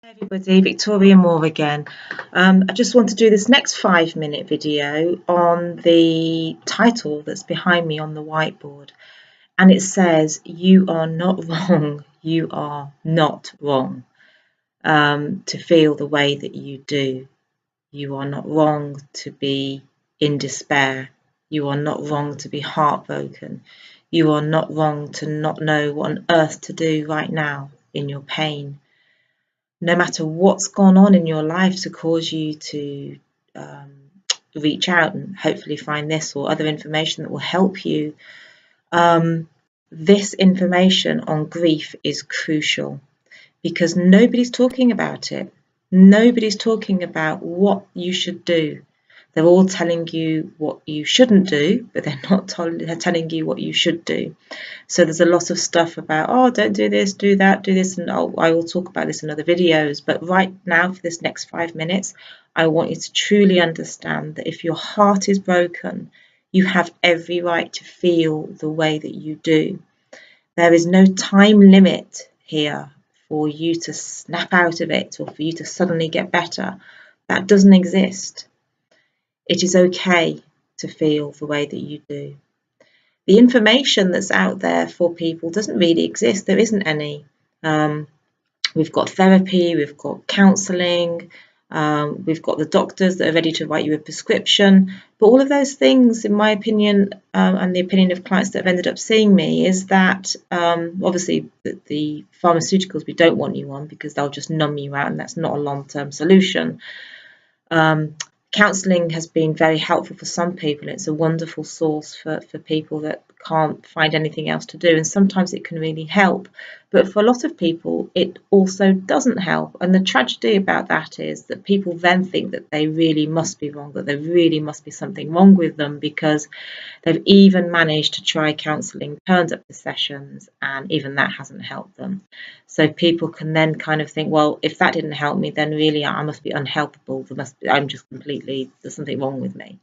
Hey everybody, Victoria Moore again. I just want to do this next 5-minute video on the title that's behind me on the whiteboard, and it says, "You are not wrong, you are not wrong to feel the way that you do. You are not wrong to be in despair. You are not wrong to be heartbroken. You are not wrong to not know what on earth to do right now in your pain. No matter what's gone on in your life to cause you to reach out and hopefully find this or other information that will help you, this information on grief is crucial because nobody's talking about it. Nobody's talking about what you should do. They're all telling you what you shouldn't do, but they're not telling you what you should do. So there's a lot of stuff about, oh, don't do this, do that, do this, and I will talk about this in other videos. But right now, for this next 5 minutes, I want you to truly understand that if your heart is broken, you have every right to feel the way that you do. There is no time limit here for you to snap out of it or for you to suddenly get better. That doesn't exist. It is okay to feel the way that you do. The information that's out there for people doesn't really exist. There isn't any. We've got therapy, we've got counselling, we've got the doctors that are ready to write you a prescription. But all of those things, in my opinion, and the opinion of clients that have ended up seeing me, is that obviously the pharmaceuticals we don't want you on because they'll just numb you out, and that's not a long-term solution. Counselling has been very helpful for some people. It's a wonderful source for people that can't find anything else to do, and sometimes it can really help. But for a lot of people, it also doesn't help. And the tragedy about that is that people then think that they really must be wrong, that there really must be something wrong with them because they've even managed to try counselling, turned up the sessions, and even that hasn't helped them. So people can then kind of think, well, if that didn't help me, then really I must be unhelpable. There's something wrong with me.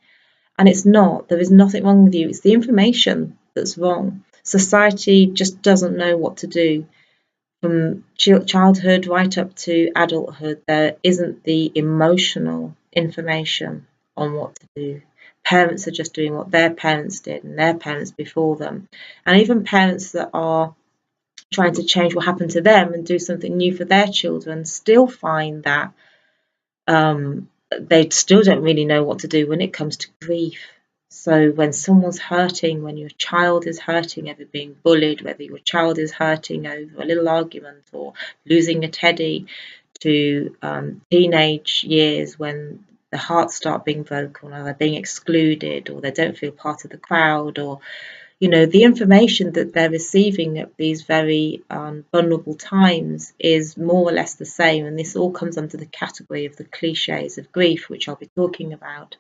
And it's not. There is nothing wrong with you. It's the information that's wrong. Society just doesn't know what to do. From childhood right up to adulthood, there isn't the emotional information on what to do. Parents are just doing what their parents did and their parents before them. And even parents that are trying to change what happened to them and do something new for their children still find that they still don't really know what to do when it comes to grief. So when someone's hurting, when your child is hurting over being bullied, whether your child is hurting over a little argument or losing a teddy, to teenage years when the hearts start being broken or they're being excluded or they don't feel part of the crowd, or the information that they're receiving at these very vulnerable times is more or less the same. And this all comes under the category of the cliches of grief, which I'll be talking about.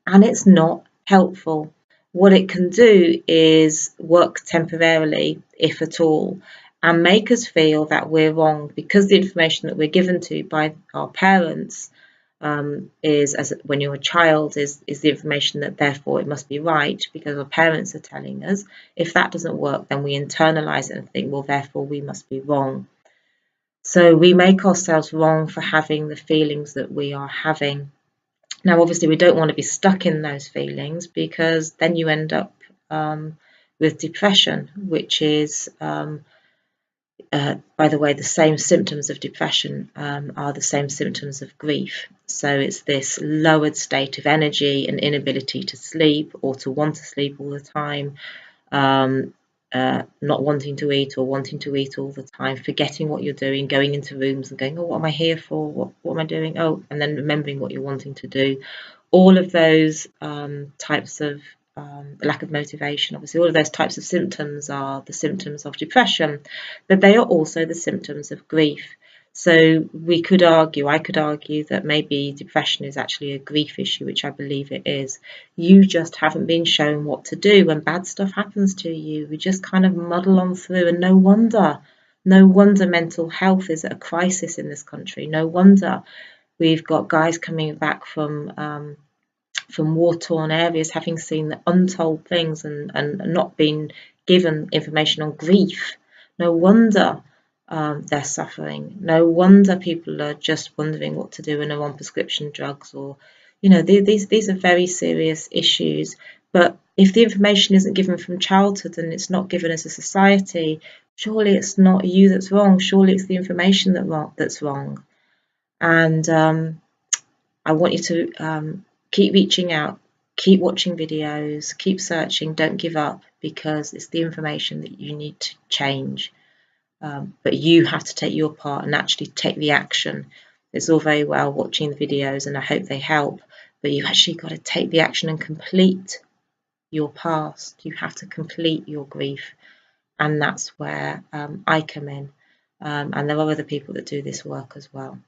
And it's not helpful. What it can do is work temporarily, if at all, and make us feel that we're wrong because the information that we're given to by our parents is, as when you're a child, is the information that therefore it must be right because our parents are telling us. If that doesn't work, then we internalize it and think, well, therefore we must be wrong. So we make ourselves wrong for having the feelings that we are having. Now, obviously, we don't want to be stuck in those feelings because then you end up with depression, which is by the way, the same symptoms of depression are the same symptoms of grief. So it's this lowered state of energy and inability to sleep or to want to sleep all the time, not wanting to eat or wanting to eat all the time, forgetting what you're doing, going into rooms and going, oh, what am I here for? What am I doing? Oh, and then remembering what you're wanting to do. All of those types of lack of motivation, obviously all of those types of symptoms are the symptoms of depression, but they are also the symptoms of grief. So I could argue that maybe depression is actually a grief issue, which I believe it is. You just haven't been shown what to do when bad stuff happens to you. We just kind of muddle on through, and no wonder mental health is at a crisis in this country. No wonder we've got guys coming back from war-torn areas, having seen the untold things and not been given information on grief. No wonder their suffering. No wonder people are just wondering what to do when they're on prescription drugs, or, you know, these are very serious issues. But if the information isn't given from childhood and it's not given as a society, surely it's not you that's wrong. Surely it's the information that's wrong. And I want you to keep reaching out, keep watching videos, keep searching, don't give up, because it's the information that you need to change. But you have to take your part and actually take the action. It's all very well watching the videos, and I hope they help, but you actually got to take the action and complete your past. You have to complete your grief, and that's where I come in. And there are other people that do this work as well.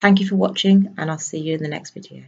Thank you for watching, and I'll see you in the next video.